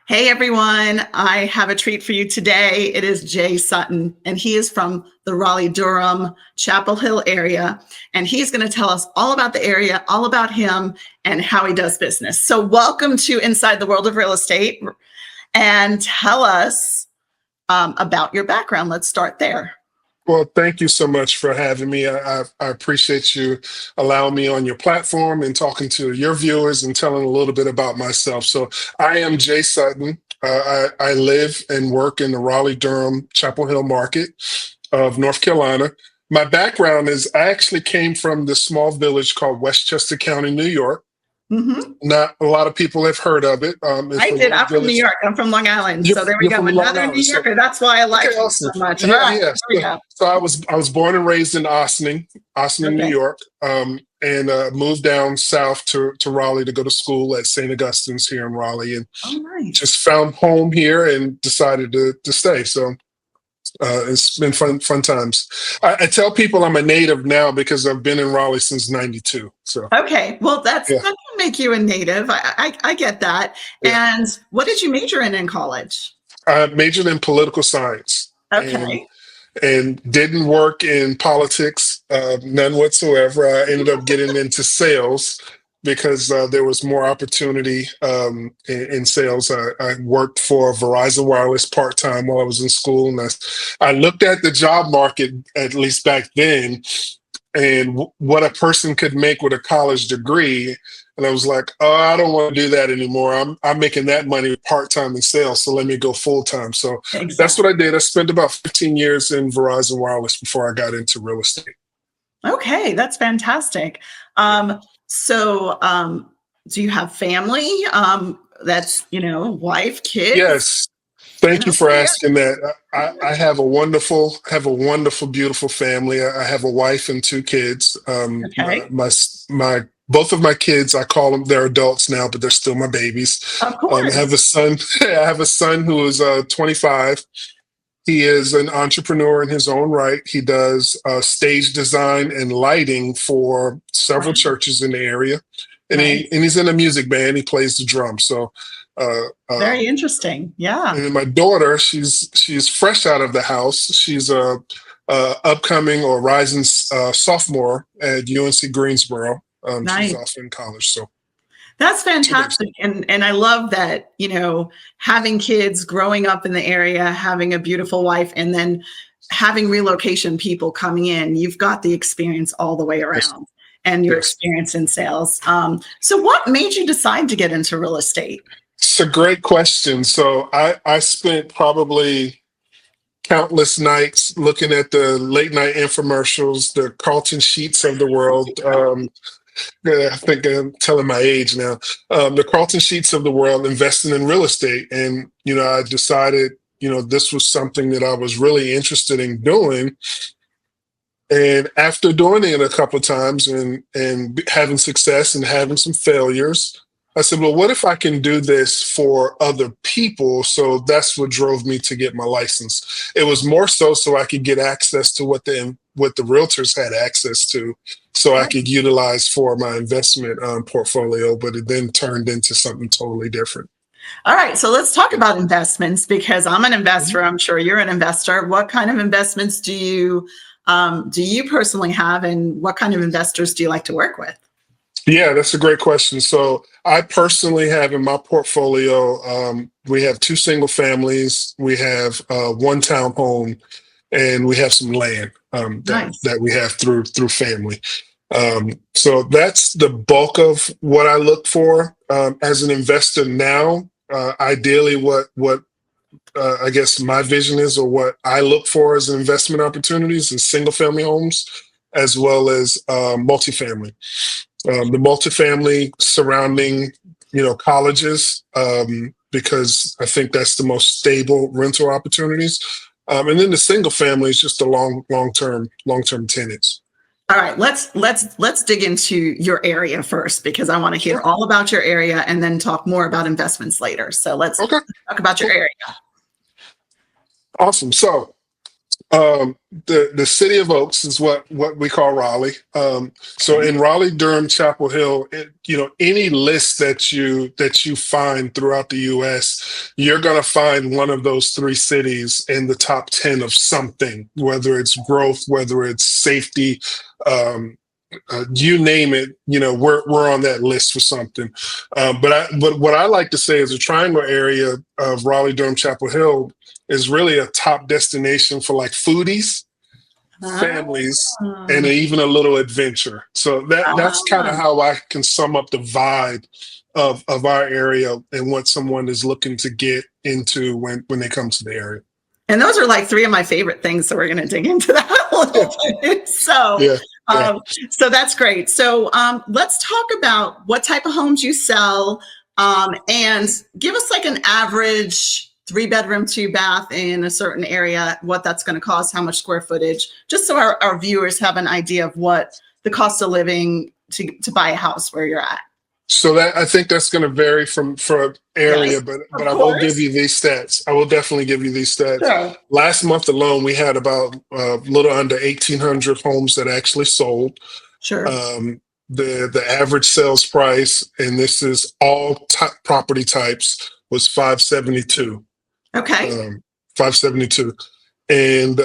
Hey everyone, I have a treat for you today. It is Jay Sutton, and he is from the Raleigh Durham Chapel Hill area. And he's going to tell us all about the area, all about him, and how he does business. So, welcome to Inside the World of Real Estate, and tell us about your background. Let's start there. Well, thank you so much for having me. I appreciate you allowing me on your platform and talking to your viewers and telling a little bit about myself. So I am Jay Sutton. I live and work in the Raleigh Durham Chapel Hill market of North Carolina. My background is I actually came from this small village called Westchester County, New York. Mm-hmm. Not a lot of people have heard of it. I did. I'm from New York. I'm from Long Island. So there we go. Another New Yorker. That's why I like it so much. Yeah, All right, yeah. here we go. So I was born and raised in Austining, New York, and moved down south to Raleigh to go to school at St. Augustine's here in Raleigh, and nice. just found home here and decided to stay. So it's been fun times. I tell people I'm a native now because I've been in Raleigh since '92. So okay, well that can make you a native. I get that. Yeah. And what did you major in college? I majored in political science. Okay. And didn't work in politics, none whatsoever. I ended up getting into sales because there was more opportunity in sales. I worked for Verizon Wireless part-time while I was in school. And I looked at the job market, at least back then, and what a person could make with a college degree. And I was like, oh, I don't want to do that anymore. I'm making that money part-time in sales, so let me go full-time. So That's what I did. I spent about 15 years in Verizon Wireless before I got into real estate. Okay, that's fantastic. So do you have family? That's, wife, kids? Yes. Thank you for asking that. I have a wonderful, beautiful family. I have a wife and two kids. Okay. My both of my kids, I call them, they're adults now, but they're still my babies. Of course. I have a son. I have a son who is 25. He is an entrepreneur in his own right. He does stage design and lighting for several churches in the area, and he's in a music band. He plays the drums. So very interesting. Yeah. And my daughter, she's fresh out of the house. She's a upcoming or rising sophomore at UNC Greensboro. Nice. She's off in college. So that's fantastic. And I love that, having kids, growing up in the area, having a beautiful wife, and then having relocation people coming in. You've got the experience all the way around and your experience in sales. So what made you decide to get into real estate? It's a great question. So I spent probably countless nights looking at the late night infomercials, the Carlton Sheets of the world. I think I'm telling my age now. The Carlton Sheets of the world, investing in real estate. And, I decided, this was something that I was really interested in doing. And after doing it a couple of times and having success and having some failures, I said, well, what if I can do this for other people? So that's what drove me to get my license. It was more so I could get access to what the realtors had access to, so I could utilize for my investment portfolio, but it then turned into something totally different. All right, so let's talk about investments, because I'm an investor. I'm sure you're an investor. What kind of investments do you personally have, and what kind of investors do you like to work with? Yeah, that's a great question. So I personally have in my portfolio, we have 2 single families, we have 1 townhome, and we have some land that we have through family. So that's the bulk of what I look for as an investor now. Ideally, what I guess my vision is, or what I look for as investment opportunities, is single family homes as well as multifamily. The multifamily surrounding, colleges, because I think that's the most stable rental opportunities. And then the single family is just the long-term tenants. All right, let's dig into your area first, because I want to hear all about your area and then talk more about investments later. So let's talk about your area. Awesome. So The city of Oaks is what we call Raleigh. So in Raleigh Durham Chapel Hill, any list that you find throughout the U.S., you're going to find one of those three cities in the top 10 of something, whether it's growth, whether it's safety, um, you name it. We're on that list for something. But what I like to say is the Triangle area of Raleigh Durham Chapel Hill is really a top destination for like foodies, families, and Ah, even a little adventure. So that's kind of ah. how I can sum up the vibe of our area and what someone is looking to get into when they come to the area. And those are like three of my favorite things. So we're going to dig into that a Yeah, little bit. So, yeah, yeah. um, so that's great. So let's talk about what type of homes you sell, and give us like an average 3-bedroom, 2-bath in a certain area, what that's going to cost, how much square footage, just so our viewers have an idea of what the cost of living to buy a house where you're at. So that I think that's going to vary from for area, Yes, but of I will give course. you these stats. I will definitely give you these stats. Sure. Last month alone, we had about a little under 1,800 homes that actually sold. Sure. Um, the average sales price, and this is all property types, was 572. Okay. 572, and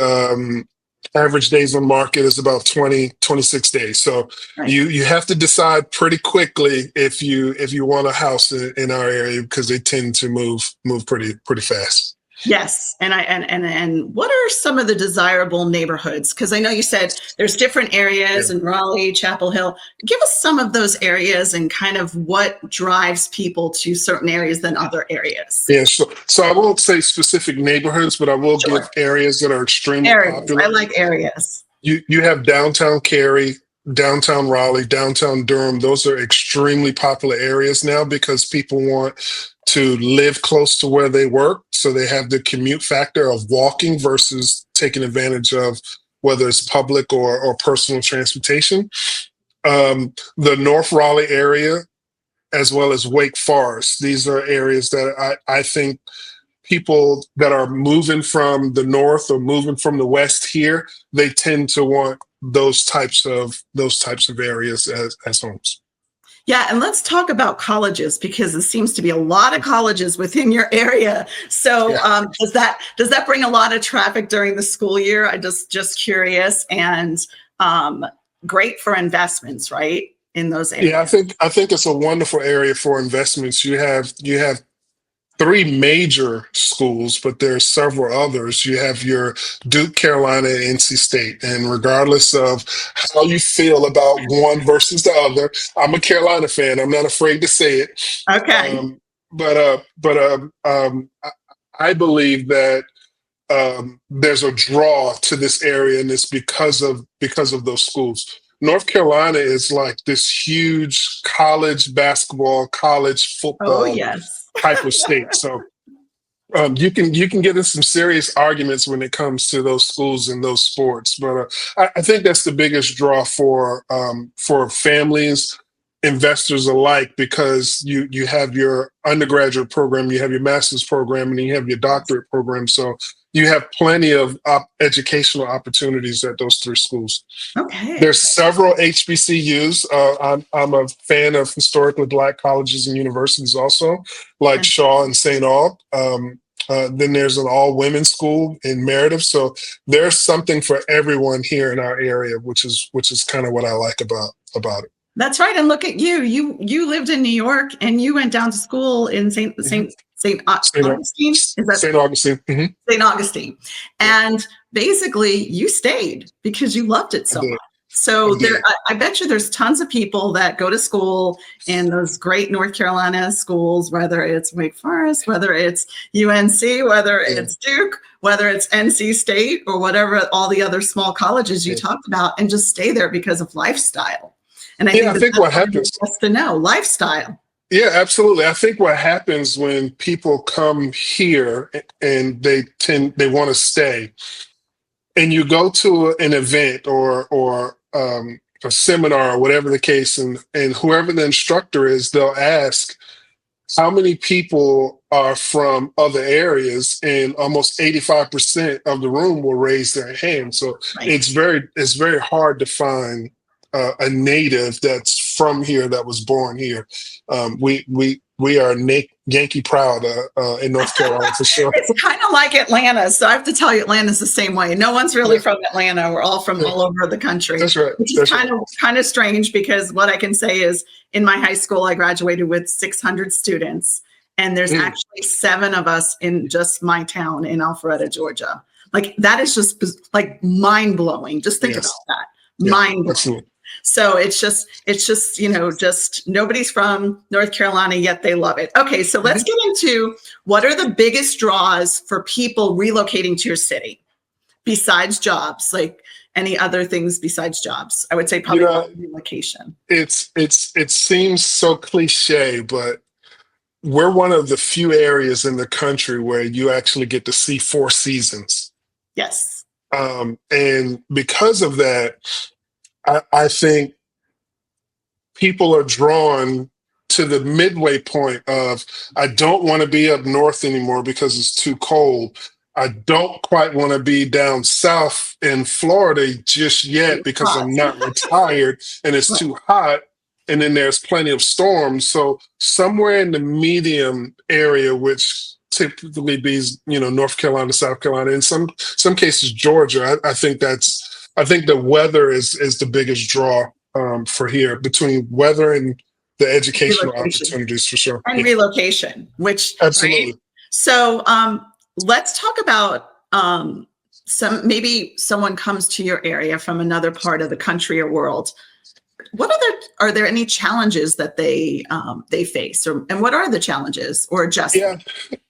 average days on market is about 26 days. So Right. you have to decide pretty quickly if you want a house in our area, because they tend to move pretty fast. Yes, and what are some of the desirable neighborhoods? Because I know you said there's different Yeah. areas in Raleigh, Chapel Hill. Give us some of those areas and kind of what drives people to certain areas than other areas. Yeah, so I won't say specific neighborhoods, but I will give Sure, areas that are extremely areas. I popular. like areas. You have downtown Cary, downtown Raleigh, downtown Durham. Those are extremely popular areas now because people want to live close to where they work. So they have the commute factor of walking versus taking advantage of whether it's public or personal transportation. The North Raleigh area, as well as Wake Forest, these are areas that I think people that are moving from the north or moving from the west here, they tend to want those types of areas as homes. Yeah, and let's talk about colleges because there seems to be a lot of colleges within your area. So Yeah. does that bring a lot of traffic during the school year? I just curious, and um, great for investments, right, in those Yeah, I areas. think I think it's a wonderful area for investments. You have three major schools, but there's several others. You have your Duke, Carolina, and NC State. And regardless of how you feel about one versus the other, I'm a Carolina fan. I'm not afraid to say it. Okay. But I believe that there's a draw to this area, and it's because of those schools. North Carolina is like this huge college basketball, college Oh football yes. type of state. So you can get in some serious arguments when it comes to those schools and those sports. But I think that's the biggest draw for families, investors alike, because you have your undergraduate program, you have your master's program, and you have your doctorate program. So you have plenty of educational opportunities at those three schools. Okay. There's several HBCUs. I'm a fan of historically Black colleges and universities also, like Shaw and St. Aug. Then there's an all-women's school in Meredith. So there's something for everyone here in our area, which is kind of what I like about it. That's right. And look at you. You lived in New York and you went down to school in Mhm. Saint St. Augustine. Is that St. Augustine. St. Augustine? Yeah, And basically, you stayed because you loved it I so much. did. I So did. I bet you there's tons of people that go to school in those great North Carolina schools, whether it's Wake Forest, whether it's UNC, whether Yeah, it's Duke, whether it's NC State, or whatever, all the other small colleges you yeah. talked about, and just stay there because of lifestyle. And I Yeah, think I that think that's what everybody happens. has to know lifestyle. Yeah, absolutely. I think what happens when people come here and they want to stay, and you go to an event or a seminar or whatever the case, and whoever the instructor is, they'll ask, how many people are from other areas, and almost 85% of the room will raise their hand. So Right. it's very hard to find a native that's from here, that was born here. We are Yankee proud in North Carolina for sure. It's kind of like Atlanta. So I have to tell you, Atlanta's the same way. No one's really Yeah, from Atlanta. We're all from yeah, all over the country, that's right. which is That's right. kind of strange, because what I can say is in my high school, I graduated with 600 students, and there's Mm, actually 7 of us in just my town in Alpharetta, Georgia. Like, that is just like mind blowing. Just think about yes. that. Yeah. Mind blowing. Absolutely. So it's just, just nobody's from North Carolina, yet they love it. Okay, so let's Mhm. get into what are the biggest draws for people relocating to your city besides jobs, like any other things besides jobs. I would say You probably know, relocation. it seems so cliche, but we're one of the few areas in the country where you actually get to see 4 seasons. Yes. And because of that, I think people are drawn to the midway point of, I don't want to be up north anymore because it's too cold. I don't quite want to be down south in Florida just yet because Hot. I'm not retired and it's too hot. And then there's plenty of storms. So somewhere in the medium area, which typically be, North Carolina, South Carolina, in some cases Georgia. I think the weather is the biggest draw for here, between weather and the educational Relocation. opportunities for sure. And Yeah, relocation, which, right? absolutely. So let's talk about maybe someone comes to your area from another part of the country or world. Are there any challenges that they face, and what are the challenges or Yeah, adjustments?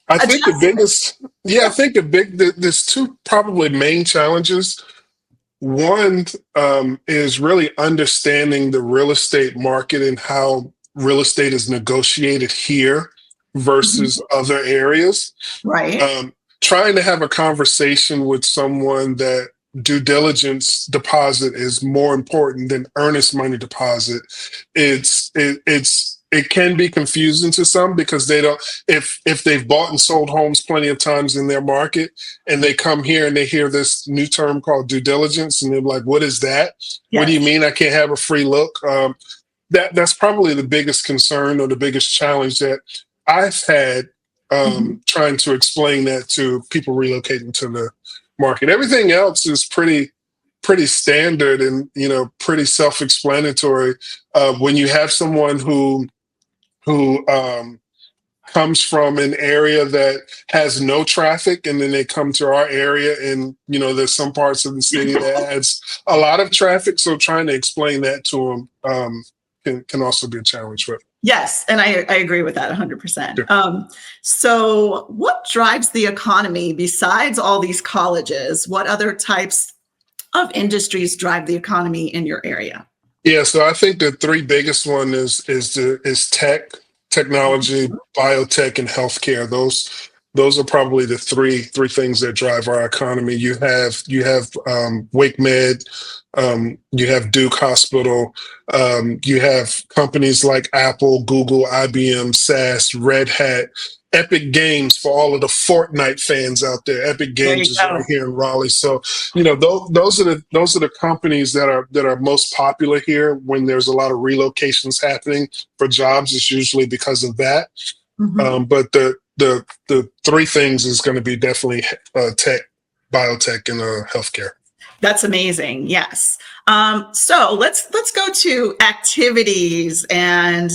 I think the Adjustment. biggest, yeah, I think there's two probably main challenges. One is really understanding the real estate market and how real estate is negotiated here Mhm. versus other areas. Right. Um, Trying to have a conversation with someone that due diligence deposit is more important than earnest money deposit. It can be confusing to some because they don't, if they've bought and sold homes plenty of times in their market, and they come here and they hear this new term called due diligence, and they're like, what is that? What do you Yes. mean I can't have a free look? That's probably the biggest concern or the biggest challenge that I've had, Mhm. trying to explain that to people relocating to the market. Everything else is pretty standard and pretty self-explanatory. When you have someone who comes from an area that has no traffic, and then they come to our area, and there's some parts of the city that has a lot of traffic, so trying to explain that to them can also be a challenge. But Yes, and I agree with that 100%. yeah. So what drives the economy besides all these colleges? What other types of industries drive the economy in your area? Yeah, so I think the three biggest one is technology, biotech, and healthcare. Those are probably the three things that drive our economy. You have Wake Med, you have Duke Hospital, you have companies like Apple, Google, IBM, SAS, Red Hat, Epic Games for all of the Fortnite fans out there. Epic There Games you is right go. here in Raleigh. So those are the companies that are most popular here. When there's a lot of relocations happening for jobs, it's usually because of that. Mhm. But the three things is going to be definitely tech, biotech, and healthcare. That's amazing. Yes. So let's go to activities and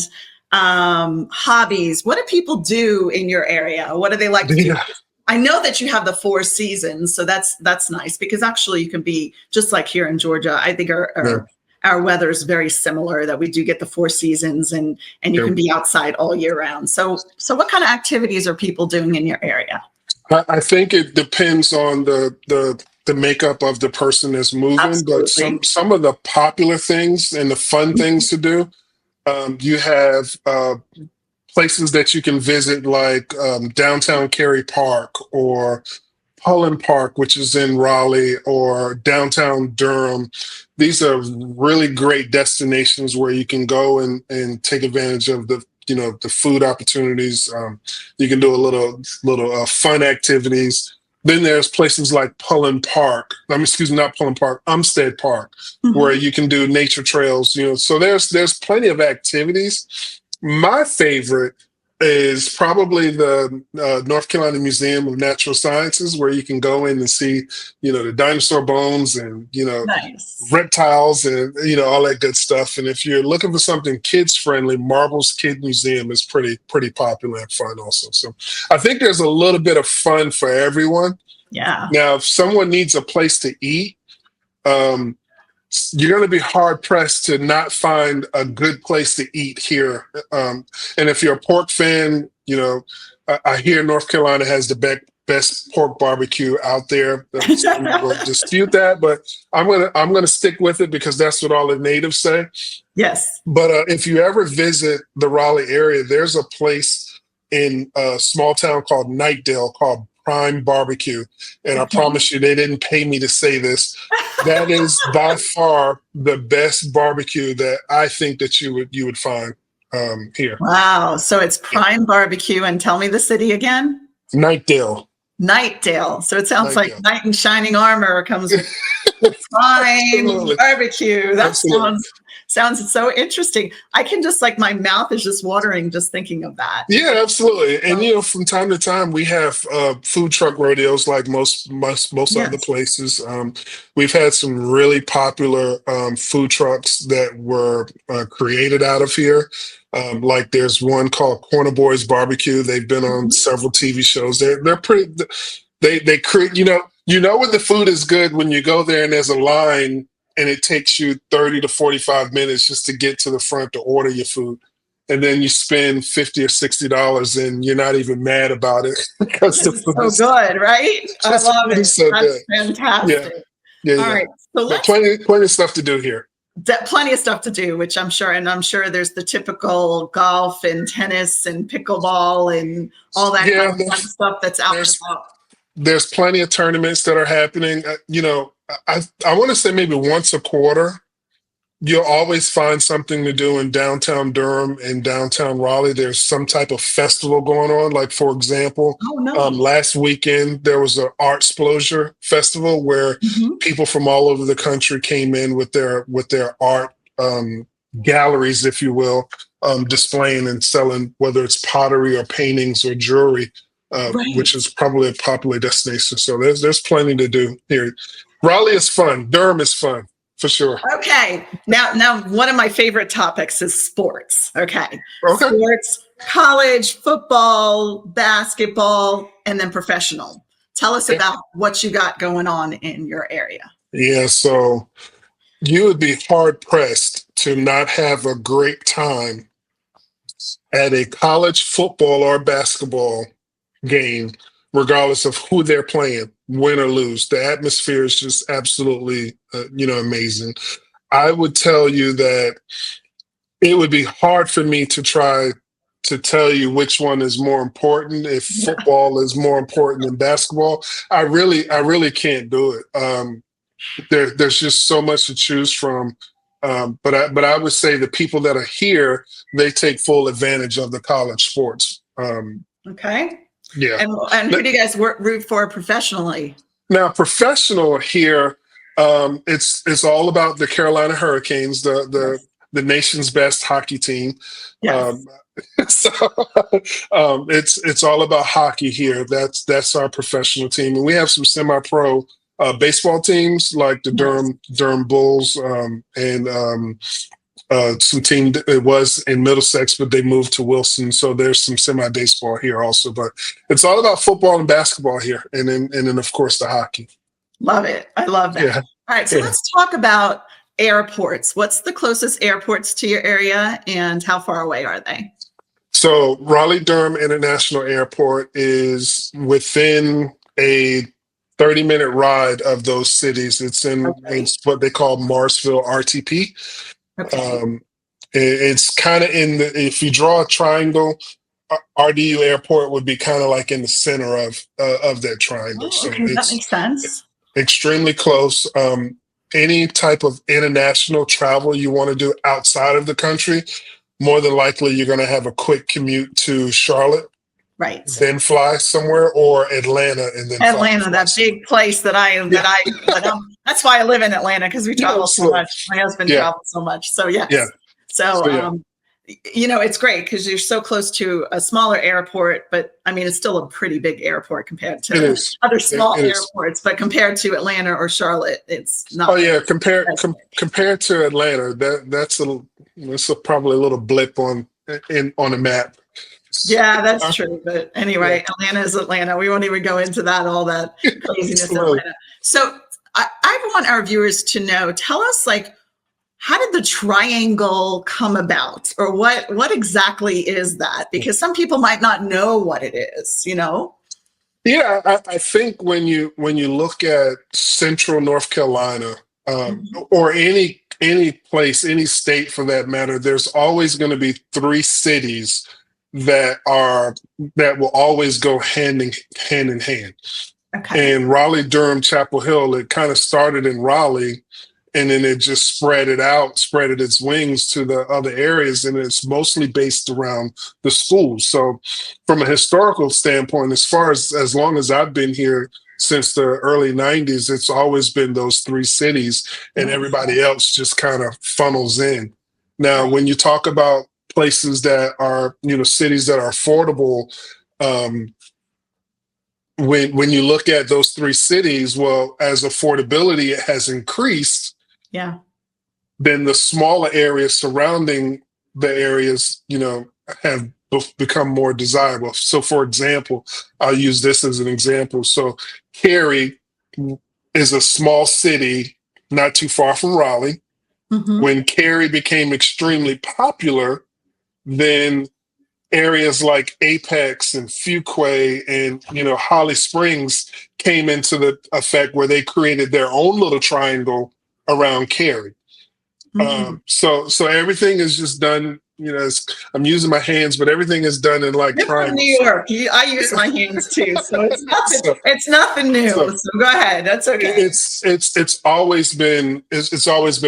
hobbies. What do people do in your area? What do they like to do? Yeah, I know that you have the 4 seasons, so that's nice, because actually you can be just like here in Georgia. I think yeah, our weather is very similar, that we do get the 4 seasons, and you yeah. can be outside all year round. So what kind of activities are people doing in your area? I think it depends on the makeup of the person that's moving, but Absolutely. some of the popular things and the fun things to do. You have places that you can visit, like downtown Cary Park, or Holland Park, which is in Raleigh, or downtown Durham. These are really great destinations where you can go and take advantage of the the food opportunities. You can do a little fun activities. Then there's places like Pullen Park. Excuse me, not Pullen Park, Umstead Park, where Mhm. you can do nature trails. So there's plenty of activities. My favorite is probably the North Carolina Museum of Natural Sciences, where you can go in and see, the dinosaur bones and, Nice. reptiles and, all that good stuff. And if you're looking for something kids friendly, Marvel's Kid Museum is pretty popular and fun also. So I think there's a little bit of fun for everyone. Yeah. Now, if someone needs a place to eat, um, you're going to be hard pressed to not find a good place to eat here. And if you're a pork fan, I hear North Carolina has the best pork barbecue out there. Some will dispute that, but I'm gonna stick with it because that's what all the natives say. Yes. But if you ever visit the Raleigh area, there's a place in a small town called Knightdale called Prime Barbecue. And I promise you, they didn't pay me to say this. That is by far the best barbecue that I think that you would find here. Wow. So it's Prime Barbecue, and tell me the city again. Knightdale. Knightdale. So it sounds like Knightdale. knight in shining armor comes with Prime Absolutely. Barbecue. That Absolutely. sounds so interesting. I can just my mouth is just watering just thinking of that. Yeah, absolutely. And from time to time we have food truck rodeos like most other places. We've had some really popular food trucks that were created out of here. Like there's one called Corner Boys Barbecue. They've been on several TV shows. They're pretty. They create. When the food is good when you go there and there's a line and it takes you 30 to 45 minutes just to get to the front to order your food. And then you spend $50 or $60 and you're not even mad about it because the food is so good, right? I love it. So That's good. fantastic. Yeah. All right. So let's plenty of stuff to do here. Plenty of stuff to do, which I'm sure there's the typical golf and tennis and pickleball and all that kind of fun stuff that's out there. There's plenty of tournaments that are happening. I want to say maybe once a quarter, you'll always find something to do in downtown Durham and downtown Raleigh. There's some type of festival going on. Like, for example, last weekend, there was an Artsplosion festival where people from all over the country came in with their art galleries, if you will, displaying and selling, whether it's pottery or paintings or jewelry, which is probably a popular destination. So there's plenty to do here. Raleigh is fun. Durham is fun. For sure. Okay. Now, one of my favorite topics is sports. Okay. Sports, college, football, basketball, and then professional. Tell us about what you got going on in your area. Yeah. So you would be hard pressed to not have a great time at a college football or basketball game, regardless of who they're playing, win or lose. The atmosphere is just absolutely, amazing. I would tell you that it would be hard for me to try to tell you which one is more important. If football is more important than basketball, I really can't do it. There's just so much to choose from. But I would say the people that are here, they take full advantage of the college sports. Okay. Yeah. And who do you guys root for professionally? Now, professional here, it's all about the Carolina Hurricanes, the nation's best hockey team. Yes. So it's all about hockey here. That's our professional team, and we have some semi-pro baseball teams like the Durham Bulls and some team. It was in Middlesex, but they moved to Wilson. So there's some semi-baseball here also. But it's all about football and basketball here, and then of course the hockey. Love it. I love that. Yeah. All right, so let's talk about airports. What's the closest airports to your area, and how far away are they? So Raleigh Durham International Airport is within a 30-minute ride of those cities. It's in it's what they call Marsville RTP. Okay. It's kind of if you draw a triangle, RDU Airport would be kind of like in the center of that triangle. Oh, okay, that makes sense. Extremely close. Any type of international travel you want to do outside of the country, more than likely you're going to have a quick commute to Charlotte, Right. then fly somewhere, or Atlanta and then Atlanta, fly that somewhere. big place that's why I live in Atlanta, because we Yeah, travel so absolutely. much. My husband Yeah, travels so much. So yes. yeah. So, So yeah, it's great because you're so close to a smaller airport, but I mean, it's still a pretty big airport compared it to is. other small It is. airports, but compared to Atlanta or Charlotte, it's Oh not. yeah, compared to Atlanta, that's probably a little blip on a map. Yeah, that's Uh, true. But yeah, anyway, Atlanta is Atlanta. We won't even go into all that craziness in absolutely. Atlanta. So I want our viewers to know, tell us, like, how did the triangle come about, or what exactly is that? Because some people might not know what it is, Yeah, I think when you look at Central North Carolina, Mhm. or any place, any state for that matter, there's always going to be three cities that are that will always go hand in hand. Okay. And Raleigh Durham Chapel Hill, it kind of started in Raleigh, and then it just spread its wings to the other areas, and it's mostly based around the schools. So from a historical standpoint, as long as I've been here since the early 90s, it's always been those three cities, and Nice. everybody else just kind of funnels in. Now Right. when you talk about places that are, cities that are affordable, um, when you look at those three cities, well, as affordability has increased, Yeah. then the smaller areas surrounding the areas, have become more desirable. So, for example, I'll use this as an example. So, Cary is a small city not too far from Raleigh. Hmm. When Cary became extremely popular, then areas like Apex and Fuquay and Holly Springs came into the effect where they created their own little triangle around Cary. Mm. So everything is just done. I'm using my hands, but everything is done in like You're from New triangles. York. I use my hands too, so it's nothing. So, It's nothing new. so So go ahead. That's okay. it's always been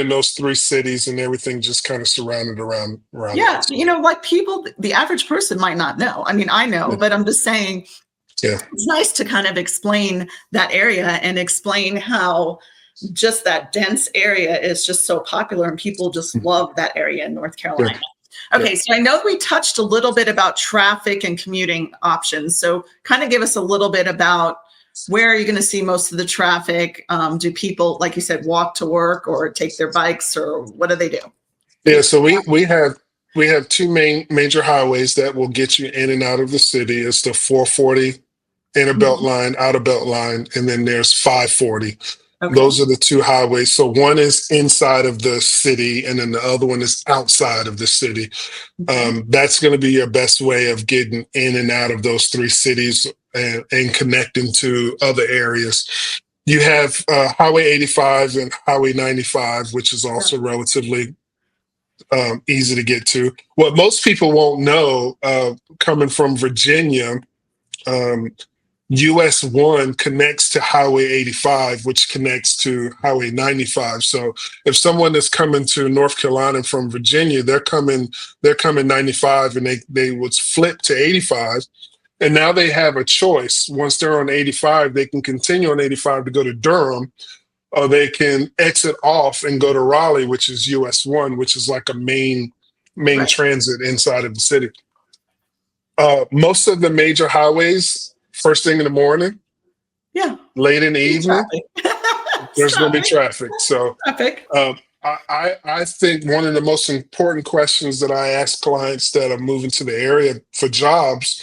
those three cities, and everything just kind of surrounded around Yeah, that. So, like people, the average person might not know. I mean, I know, yeah, but I'm just saying yeah, it's nice to kind of explain that area and explain how just that dense area is just so popular and people just love that area in North yeah, Carolina. yeah. Okay, so I know we touched a little bit about traffic and commuting options. So kind of give us a little bit about where are you going to see most of the traffic? Do people, like you said, walk to work or take their bikes, or what do they do? Yeah, so we have two major highways that will get you in and out of the city. It's the 440 inner belt Mhm. line, outer belt line, and then there's 540. Okay. Those are the two highways. So one is inside of the city, and then the other one is outside of the city. Okay. That's going to be your best way of getting in and out of those three cities, and connecting to other areas. You have Highway 85 and Highway 95, which is Sure. also relatively easy to get to. What most people won't know, coming from Virginia, um, US 1 connects to Highway 85, which connects to Highway 95. So if someone is coming to North Carolina from Virginia, they're coming 95, and they would flip to 85. And now they have a choice. Once they're on 85, they can continue on 85 to go to Durham, or they can exit off and go to Raleigh, which is US 1, which is like a main Right. transit inside of the city. Most of the major highways, first thing in the morning, Yeah. late in the evening, Traffic. there's going to be Traffic. traffic. So Traffic. I think one of the most important questions that I ask clients that are moving to the area for jobs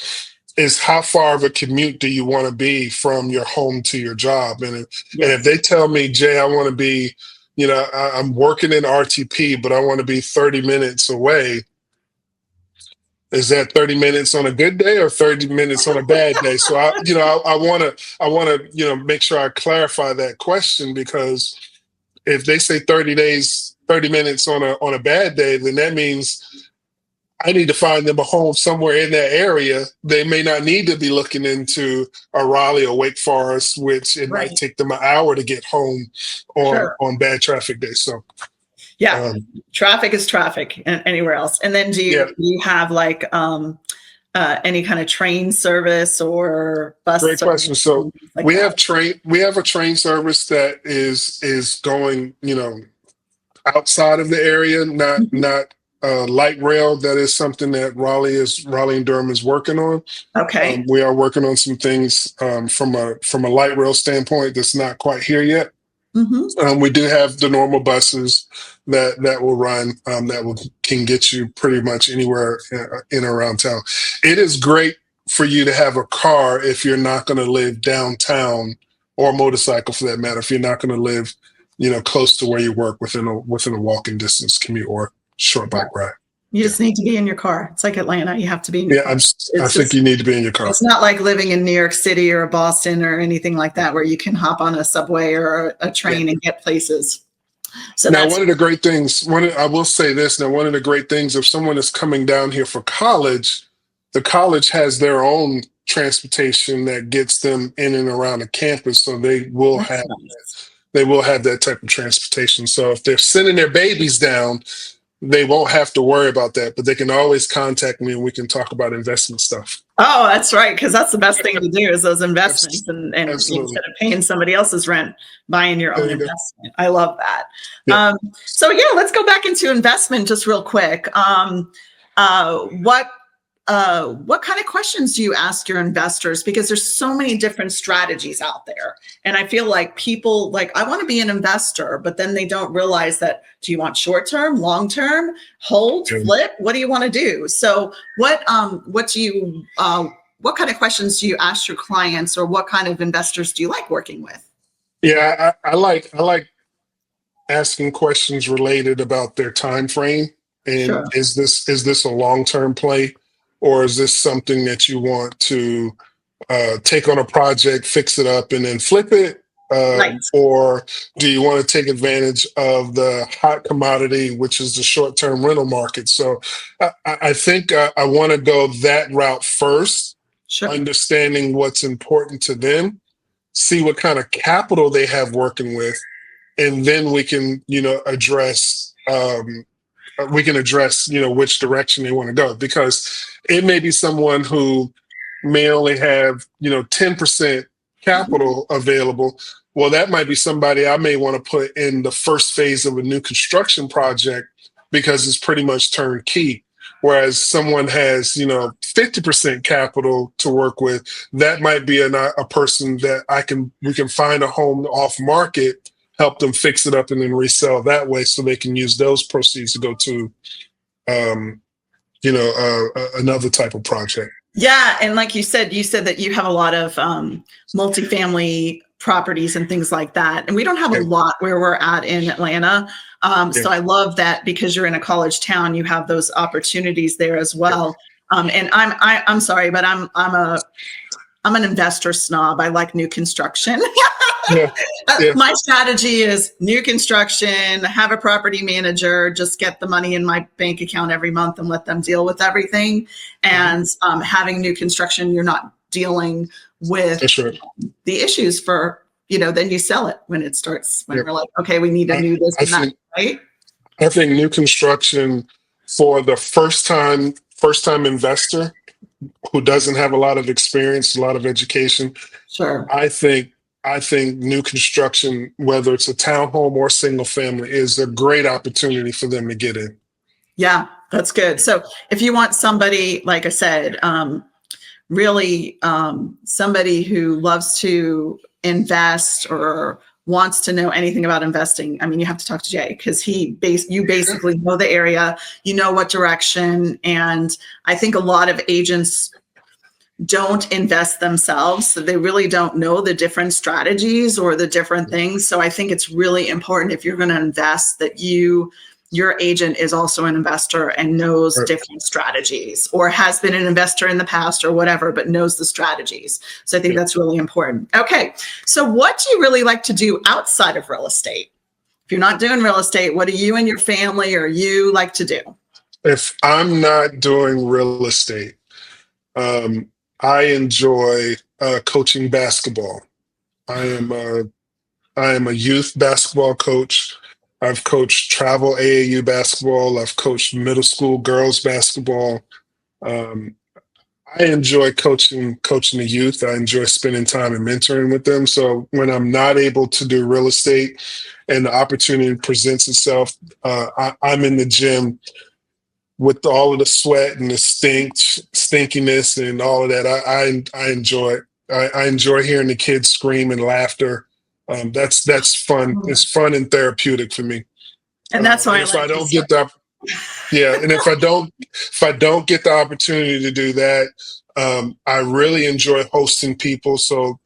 is, how far of a commute do you want to be from your home to your job? And if Yes. they tell me, Jay, I want to be, I'm working in RTP, but I want to be 30 minutes away. Is that 30 minutes on a good day or 30 minutes on a bad day? So I want to make sure I clarify that question, because if they say 30 minutes on a bad day, then that means I need to find them a home somewhere in that area. They may not need to be looking into a Raleigh or Wake Forest, which it might Right. take them an hour to get home on Sure. on bad traffic days. So Yeah. Um, Traffic is traffic anywhere else. And then do yeah, you have like any kind of train service or bus great service question. So like that? we have a train service that is going, outside of the area, Mhm. not light rail. That is something that Raleigh and Durham is working on. Okay. We are working on some things from a light rail standpoint that's not quite here yet. Hmm. We do have the normal buses that will run that will can get you pretty much anywhere in or around town. It is great for you to have a car if you're not going to live downtown, or a motorcycle for that matter. If you're not going to live, close to where you work within a walking distance commute or short bike ride. You Yeah, just need to be in your car. It's like Atlanta. You have to be in your yeah. car. I It's think just, you need to be in your car. it's not like living in New York City or Boston or anything like that where you can hop on a subway or a Yeah. train and get places. So Now, that's one of the great things, I will say this. Now, one of the great things, if someone is coming down here for college, the college has their own transportation that gets them in and around the campus, so that's nice. they will have that type of transportation. So if they're sending their babies down, they won't have to worry about that. But they can always contact me, and we can talk about investment stuff. Oh, that's right. Because that's the best thing to do is those investments and Absolutely. instead of paying somebody else's rent, buying your There own you go. investment. I love that. Yeah. So yeah, let's go back into investment just real quick. Uh, what what kind of questions do you ask your investors? Because there's so many different strategies out there. And I feel like people like, I want to be an investor, but then they don't realize that, do you want short-term, long-term, hold, Yeah. flip? What do you want to do? So what do you, what kind of questions do you ask your clients, or what kind of investors do you like working with? Yeah, I like asking questions related about their time frame, and Sure. is this a long-term play, or is this something that you want to take on a project, fix it up, and then flip it, Right. or do you want to take advantage of the hot commodity, which is the short-term rental market? So I think I want to go that route first, Sure. understanding what's important to them, see what kind of capital they have working with, and then we can address which direction they want to go, because it may be someone who may only have 10% capital available. Well, that might be somebody I may want to put in the first phase of a new construction project, because it's pretty much turnkey. Whereas someone has 50% capital to work with, that might be a person that we can find a home off market, help them fix it up, and then resell that way, so they can use those proceeds to go to um, another type of project. Yeah, and like you said that you have a lot of multifamily properties and things like that, and we don't have a Yeah, lot where we're at in Atlanta. yeah, So I love that, because you're in a college town, you have those opportunities there as yeah, well. And I'm sorry, but I'm an investor snob. I like new construction. yeah, yeah, My strategy is new construction, have a property manager, just get the money in my bank account every month and let them deal with everything. mhm, And having new construction, you're not dealing with that's right. the issues for, then you sell it when it starts, when Yeah, we're like, okay, we need a I, new this I and that, think right? I think new construction for the first time investor who doesn't have a lot of experience, a lot of education. Sure. I think new construction, whether it's a townhome or single family, is a great opportunity for them to get in. Yeah, that's good. Yeah, So if you want somebody, like I said, really somebody who loves to invest or wants to know anything about investing, I mean, you have to talk to Jay, because you yeah, basically know the area, you know what direction. And I think a lot of agents don't invest themselves, so they really don't know the different strategies or the different things. So I think it's really important, if you're going to invest, that your agent is also an investor and knows right. different strategies, or has been an investor in the past or whatever, but knows the strategies. So I think Yeah. that's really important. Okay, so what do you really like to do outside of real estate? If you're not doing real estate, what do you and your family or you like to do? If I'm not doing real estate, um, I enjoy coaching basketball. I am a I am a youth basketball coach. I've coached travel AAU basketball. I've coached middle school girls basketball. Um, I enjoy coaching the youth. I enjoy spending time and mentoring with them. So when I'm not able to do real estate and the opportunity presents itself, I'm in the gym with all of the sweat and the stinkiness and all of that. I enjoy it. I enjoy hearing the kids scream and laughter. That's fun. It's fun and therapeutic for me. And that's why And I if I like don't this. get the yeah, and if I don't get the opportunity to do that, I really enjoy hosting people. So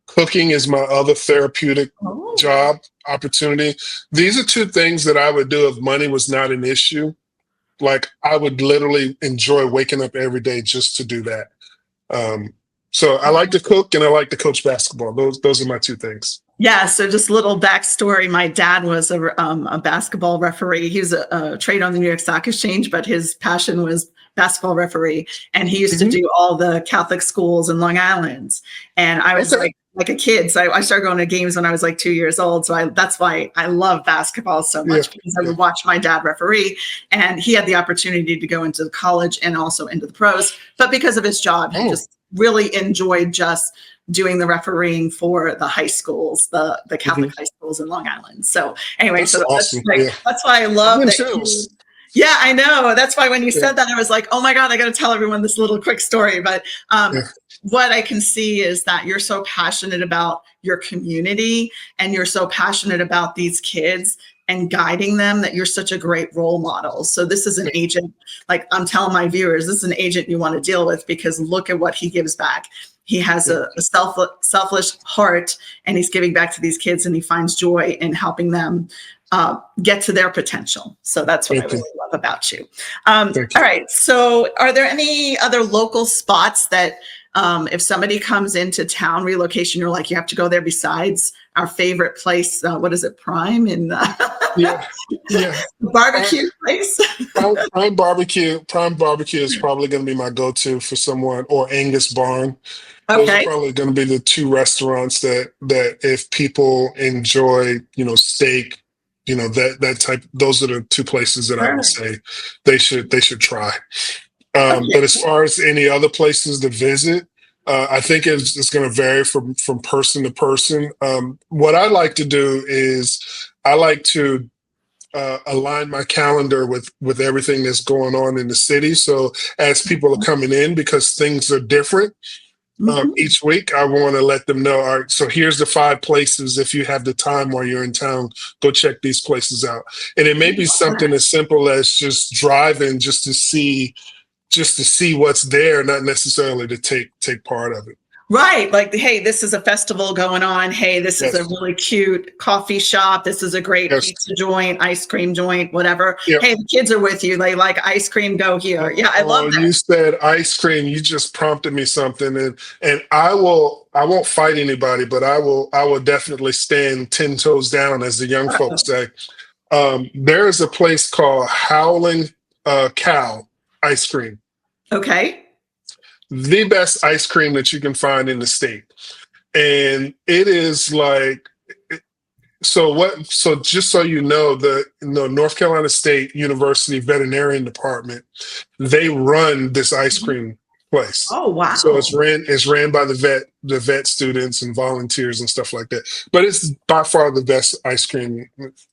cooking is my other therapeutic Oh, job opportunity. These are two things that I would do if money was not an issue. Like I would literally enjoy waking up every day just to do that. So I like to cook and I like to coach basketball. Those are my two things. yeah. So just a little backstory. My dad was a basketball referee. He was a trade on the New York Stock Exchange, but his passion was basketball referee. And he used to Mhm. do all the Catholic schools in Long Island. And I was Okay. like a kid. So I started going to games when I was like 2 years old. So that's why I love basketball so Yeah. much, because I Yeah. would watch my dad referee, and he had the opportunity to go into the college and also into the pros. But because of his job, he Oh, just really enjoyed just doing the refereeing for the high schools, the Catholic mhm. high schools in Long Island. So anyway, That's so that's awesome. like Yeah. that's why I I'm love in that you. chills. Yeah, I know. That's why when you Yeah. said that, I was like, oh my God, I got to tell everyone this little quick story. But Yeah. what I can see is that you're so passionate about your community, and you're so passionate about these kids and guiding them, that you're such a great role model. So this is an agent, like I'm telling my viewers, this is an agent you want to deal with, because look at what he gives back. He has Yeah. a selfless heart, and he's giving back to these kids, and he finds joy in helping them get to their potential. So that's what I Thank really you. love about you. Thank All you. right. So are there any other local spots that if somebody comes into town relocation, you're like, you have to go there besides our favorite place? What is it? Prime in Yeah. Yeah. I, barbecue place? Prime barbecue is probably going to be my go-to for someone, or Angus Barn. Those are Okay. probably going to be the two restaurants that if people enjoy, steak, that type. Those are the two places that I would Sure. say they should try. Okay. But as far as any other places to visit, I think it's going to vary from person to person. What I like to do is I like to align my calendar with everything that's going on in the city. So as people are coming in, because things are different Mhm. each week, I want to let them know, all right, so here's the 5 places. If you have the time while you're in town, go check these places out. And it may be something as simple as just driving just to see what's there, not necessarily to take part of it. Right. Like, hey, this is a festival going on. Hey, this is a Yes. really cute coffee shop. This is a great Yes. pizza joint, ice cream joint, whatever. Yeah. Hey, the kids are with you. They like ice cream. Go here. Yeah, I love Oh, that. you said ice cream. You just prompted me something, and I won't fight anybody, but I will definitely stand 10 toes down, as the young folks say. There is a place called Howling Cow Ice Cream, Okay. the best ice cream that you can find in the state, and it is like. So just so you know, the North Carolina State University Veterinarian Department, they run this ice cream place. Oh, So wow. it's ran by the vet students and volunteers and stuff like that. But it's by far the best ice cream,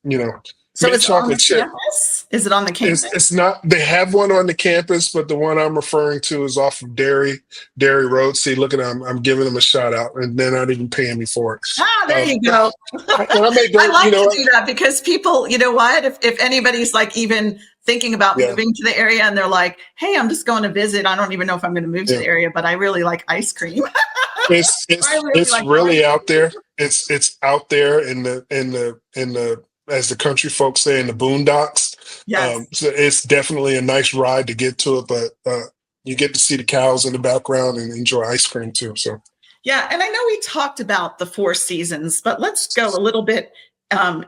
you know, So mint is it on chocolate the chip. campus? Is it on the It's campus? not. They have one on the campus, but the one I'm referring to is off of Dairy Road. See, look at them. I'm giving them a shout out, and they're not even paying me for it. Ah, there you But go. and I may I go. You like know to what? do that, because people, you know what? If anybody's like even thinking about Yeah, moving to the area, and they're like, hey, I'm just going to visit. I don't even know if I'm going to move to yeah. the area, but I really like ice cream. It's I it's really it's like going. really out there. It's out there in the as the country folks say, in the boondocks. Yes. So it's definitely a nice ride to get to it, but you get to see the cows in the background and enjoy ice cream too. So Yeah. And I know we talked about the four seasons, but let's go a little bit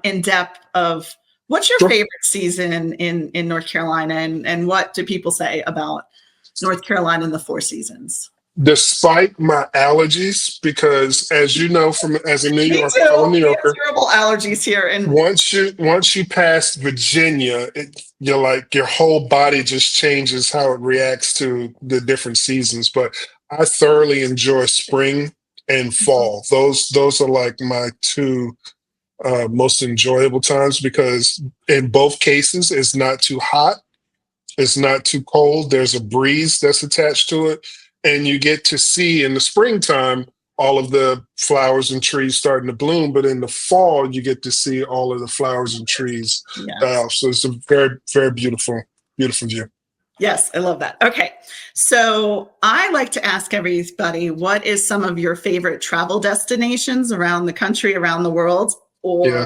in depth of what's your sure. favorite season in North Carolina, and what do people say about North Carolina and the four seasons? despite my allergies, because as you know, from as a Me fellow too. New We have Yorker, terrible allergies here. And once you pass Virginia, you're like your whole body just changes how it reacts to the different seasons. But I thoroughly enjoy spring and fall. Those are like my two most enjoyable times because in both cases it's not too hot, it's not too cold. There's a breeze that's attached to it. And you get to see in the springtime all of the flowers and trees starting to bloom. But in the fall, you get to see all of the flowers and trees die yes. off. So it's a very, very beautiful, beautiful view. Yes, I love that. Okay. So I like to ask everybody, what is some of your favorite travel destinations around the country, around the world, Yeah.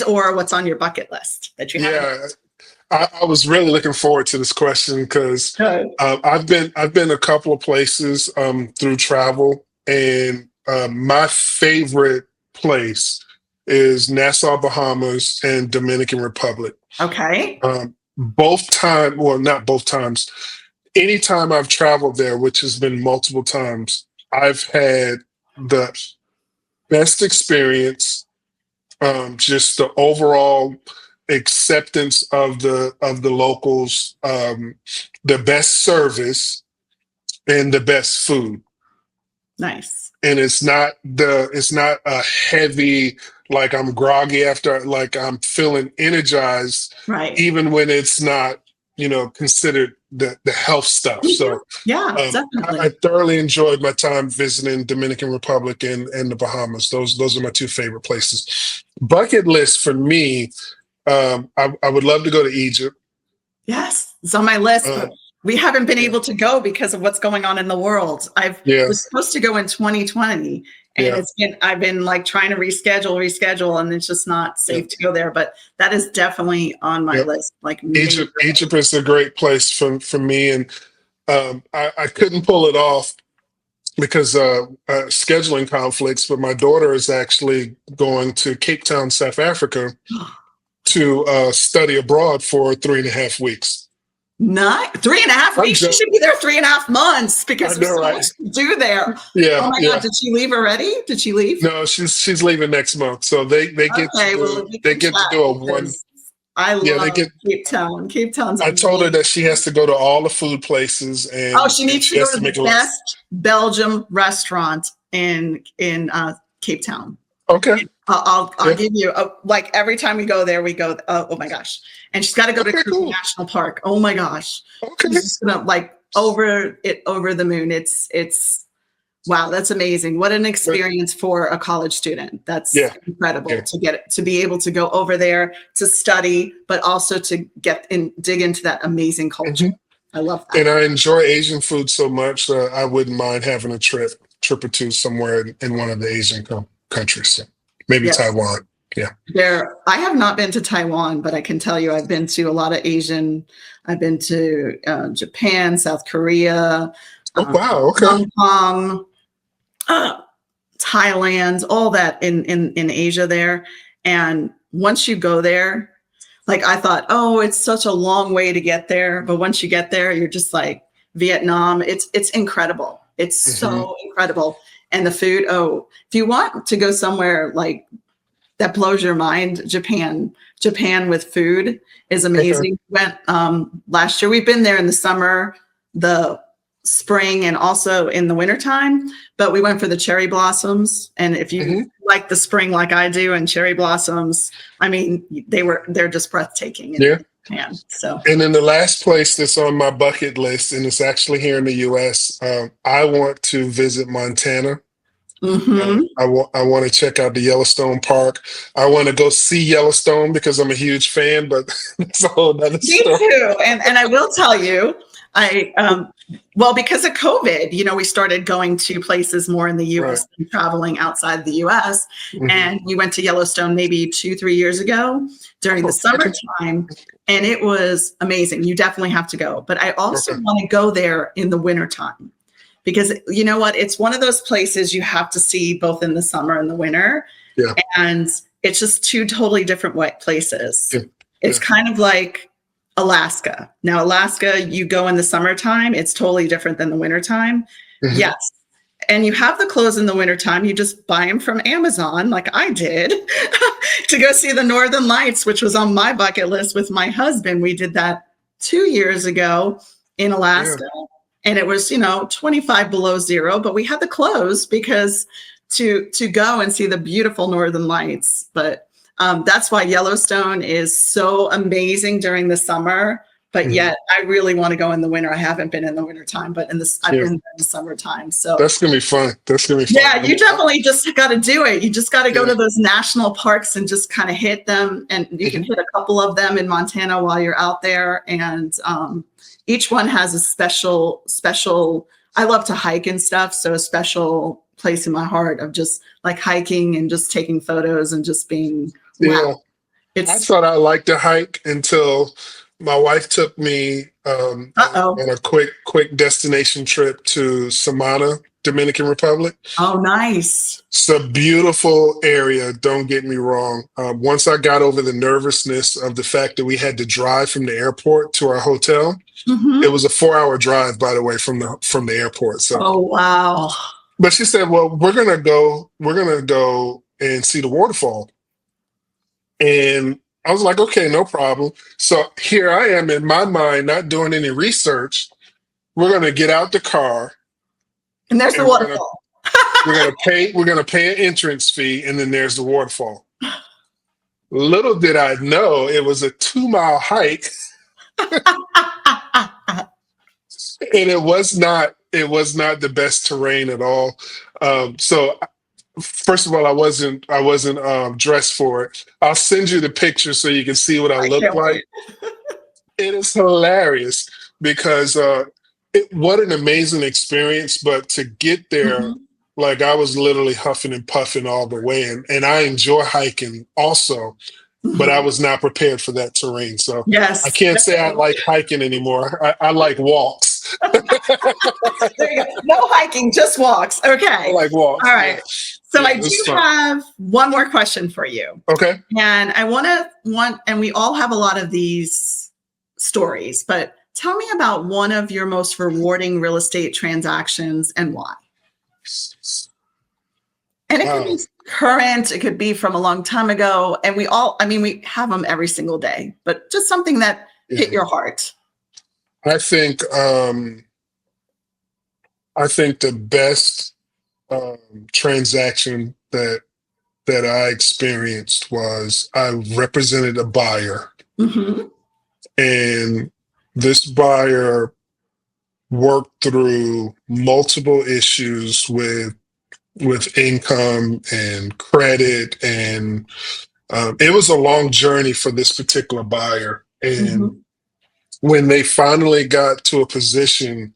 or what's on your bucket list that you haven't? Yeah. I was really looking forward to this question because Good. I've been a couple of places through travel, and my favorite place is Nassau, Bahamas, and Dominican Republic. Okay. Well, not both times. Anytime I've traveled there, which has been multiple times, I've had the best experience. Just the overall acceptance of the locals, the best service, and the best food. Nice. And it's not a heavy, like I'm groggy after, like I'm feeling energized, Right. even when it's not, considered the health stuff. So Yeah, definitely. I thoroughly enjoyed my time visiting Dominican Republic and the Bahamas. Those are my two favorite places. Bucket list for me, I would love to go to Egypt. Yes, it's on my list, but we haven't been Yeah. able to go because of what's going on in the world. I Yeah. was supposed to go in 2020, and Yeah. I've been like trying to reschedule, and it's just not safe to go there. But that is definitely on my list. Like Egypt is a great place for me, and I couldn't pull it off because scheduling conflicts. But my daughter is actually going to Cape Town, South Africa, to study abroad for 3.5 weeks. Not 3.5 weeks. She should be there 3.5 months because there's so much to do there. Yeah. Oh my God! Did she leave already? Did she leave? No, she's leaving next month. So they get to do a one. I love Cape Town. Cape Town's I told her that she has to go to all the food places, and she needs to go to the best Belgium restaurant in Cape Town. Okay. I'll give you like every time we go there, we go. Oh my gosh! And she's got to go to Cary National Park. Oh my gosh! Okay. She's just gonna like over the moon. It's wow. That's amazing. What an experience for a college student. That's incredible to be able to go over there to study, but also to dig into that amazing culture. I love that. And I enjoy Asian food so much that I wouldn't mind having a trip or two somewhere in one of the Asian countries. So maybe Taiwan. Yeah. I have not been to Taiwan, but I can tell you I've been to a lot of Asian. I've been to Japan, South Korea. Oh, wow. Okay. Hong Kong, Thailand, all that in Asia there. And once you go there, like I thought, oh, it's such a long way to get there. But once you get there, you're just like Vietnam. It's incredible. It's so incredible. And the food, if you want to go somewhere like that blows your mind, Japan with food is amazing. Went last year. We've been there in the summer, the spring, and also in the wintertime, but we went for the cherry blossoms. And if you like the spring like I do and cherry blossoms, I mean, they're just breathtaking. And then the last place that's on my bucket list, and it's actually here in the US, I want to visit Montana. I want to check out the Yellowstone Park. I want to go see Yellowstone because I'm a huge fan, but that's a whole other story. Me too. And I will tell you, because of COVID, we started going to places more in the US and traveling outside the US. And we went to Yellowstone maybe 2-3 years ago during the summertime. And it was amazing. You definitely have to go. But I also want to go there in the wintertime. Because you know what? It's one of those places you have to see both in the summer and the winter. Yeah. And it's just two totally different places. Yeah. It's kind of like Alaska. Now, Alaska, you go in the summertime, it's totally different than the wintertime. Mhm. Yes. And you have the clothes in the wintertime. You just buy them from Amazon, like I did, to go see the Northern Lights, which was on my bucket list with my husband. We did that 2 years ago in Yeah. Alaska. And it was, 25 below zero, but we had the clothes because to go and see the beautiful Northern Lights. But that's why Yellowstone is so amazing during the summer. But Mhm. yet, I really want to go in the winter. I haven't been in the wintertime, but I've Yeah. been in the summertime. So That's gonna be fun. That's gonna be fun. yeah, you definitely just got to do it. You just got to go Yeah. to those national parks and just kind of hit them. And you can hit a couple of them in Montana while you're out there. And each one has a special. I love to hike and stuff, so a special place in my heart of just like hiking and just taking photos and just being wow. Yeah. I It's thought I liked to hike until my wife took me uh-oh. on a quick destination trip to Samana, Dominican Republic. Oh, nice. It's a beautiful area, don't get me wrong. Once I got over the nervousness of the fact that we had to drive from the airport to our hotel, it Mm-hmm. was a 4-hour drive, by the way, from the airport. So, Oh, wow. but she said, "Well, we're gonna go and see the waterfall." And I was like, "Okay, no problem." So here I am in my mind, not doing any research. We're gonna get out the car And there's the and we're gonna waterfall. we're gonna pay we're gonna pay an entrance fee, and then there's the waterfall. Little did I know it was a 2-mile hike, and it was not the best terrain at all. So first of all, I wasn't dressed for it. I'll send you the picture so you can see what I I look can't like. wait. It is hilarious because what an amazing experience. But to get there, Mhm. like I was literally huffing and puffing all the way, and I enjoy hiking also, but I Mhm. was not prepared for that terrain. So I Yes. can't say I like hiking anymore. I like walks. There you go. No hiking, just walks. I Okay. like walks. All Yeah, right. So yeah, I it's do fun. have one more question for you. Okay. And I and we all have a lot of these stories, but tell me about one of your most rewarding real estate transactions and why. And it could Wow. be current, it could be from a long time ago. And we have them every single day, but just something that hit Yeah. your heart. I think the best transaction that I experienced was I represented a buyer, Hmm. and this buyer worked through multiple issues with income and credit, and it was a long journey for this particular buyer. And Hmm. when they finally got to a position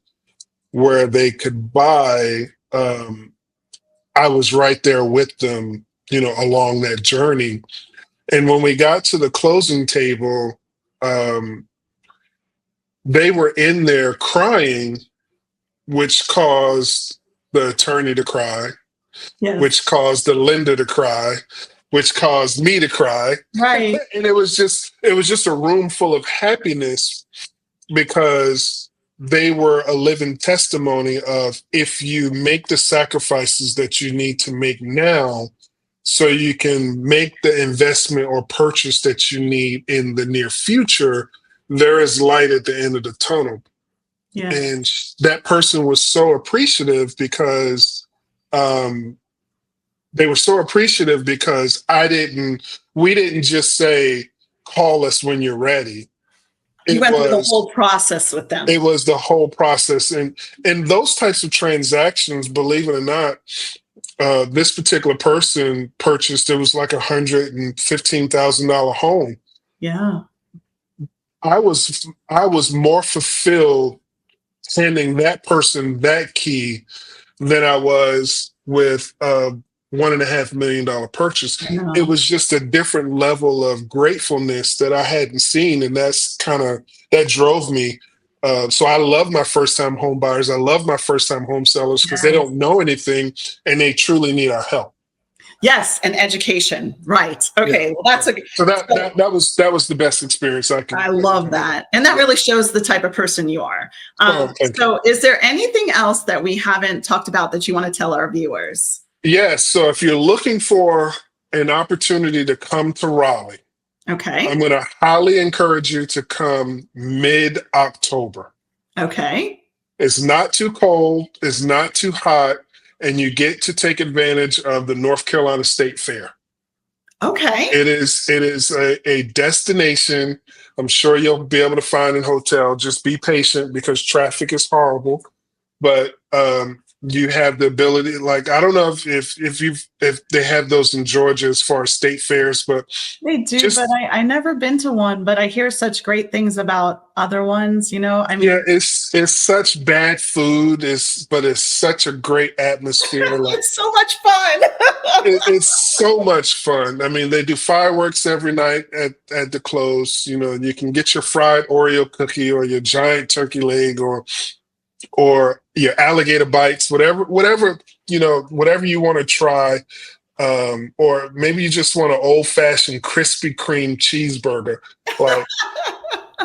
where they could buy, I was right there with them, along that journey. And when we got to the closing table, um, they were in there crying, which caused the attorney to cry, which Yes. caused the lender to cry, which caused me to cry. Right. And it was just a room full of happiness because they were a living testimony of if you make the sacrifices that you need to make now so you can make the investment or purchase that you need in the near future, there is light at the end of the tunnel. Yes. And that person was so appreciative because um, they were so appreciative because we didn't just say, call us when you're ready. You It went through the was whole process with them. it was the whole process. And those types of transactions, believe it or not, this particular person purchased, it was like $115,000 home. Yeah. I was more fulfilled handing that person that key than I was with a $1.5 million purchase. I It know. was just a different level of gratefulness that I hadn't seen, and that drove me. So I love my first time home buyers. I love my first time home sellers because they Yes. don't know anything and they truly need our help. Yes, and education. Right. Okay. Yeah. Well, that's a. So So that was the best experience I love can. that, and that really shows the type of person you are. Oh, thank you. So, is there anything else that we haven't talked about that you want to tell our viewers? Yes. So if you're looking for an opportunity to come to Raleigh, Okay. I'm going to highly encourage you to come mid-October. Okay. It's not too cold, it's not too hot, and you get to take advantage of the North Carolina State Fair. Okay. It is a destination. I'm sure you'll be able to find a hotel. Just be patient because traffic is horrible. But you have the ability, like I don't know if they have those in Georgia as far as state fairs, but They do, just but I never been to one, but I hear such great things about other ones, you know? I mean, yeah, it's such bad food, but it's such a great atmosphere. Like It's so much fun. it's so much fun. I mean, they do fireworks every night at the close. You know, you can get your fried Oreo cookie or your giant turkey leg or your alligator bites, whatever whatever you want to try. Or maybe you just want an old fashioned Krispy Kreme cheeseburger, like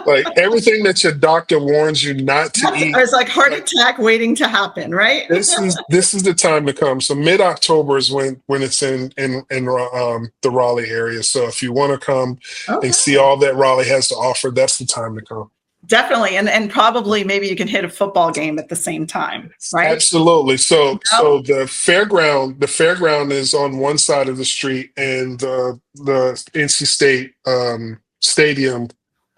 like everything that your doctor warns you not to eat. It's like heart attack waiting to happen, right? This is the time to come. So mid October is when it's in the Raleigh area. So if you want to come Okay. and see all that Raleigh has to offer, that's the time to come. Definitely. And probably maybe you can hit a football game at the same time, right? Absolutely. So the fairground is on one side of the street, and the NC State stadium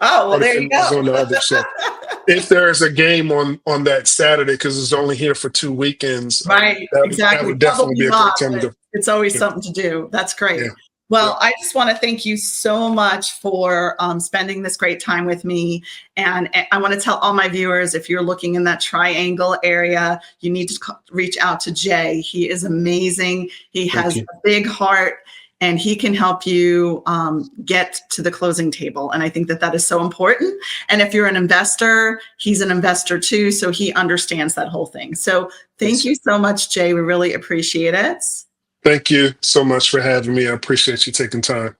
Oh, well, there you is on go. the other. So if there's a game on that Saturday, because it's only here for 2 weekends, Right, that exactly. would definitely be a Probably great not, time but to. it's always Yeah. something to do. That's great. Yeah. Well, I just want to thank you so much for spending this great time with me. And I want to tell all my viewers, if you're looking in that triangle area, you need to reach out to Jay. He is amazing. He has a big heart, and he can help you get to the closing table. And I think that is so important. And if you're an investor, he's an investor too. So he understands that whole thing. So thank you so much, Jay. We really appreciate it. Thank you so much for having me. I appreciate you taking time.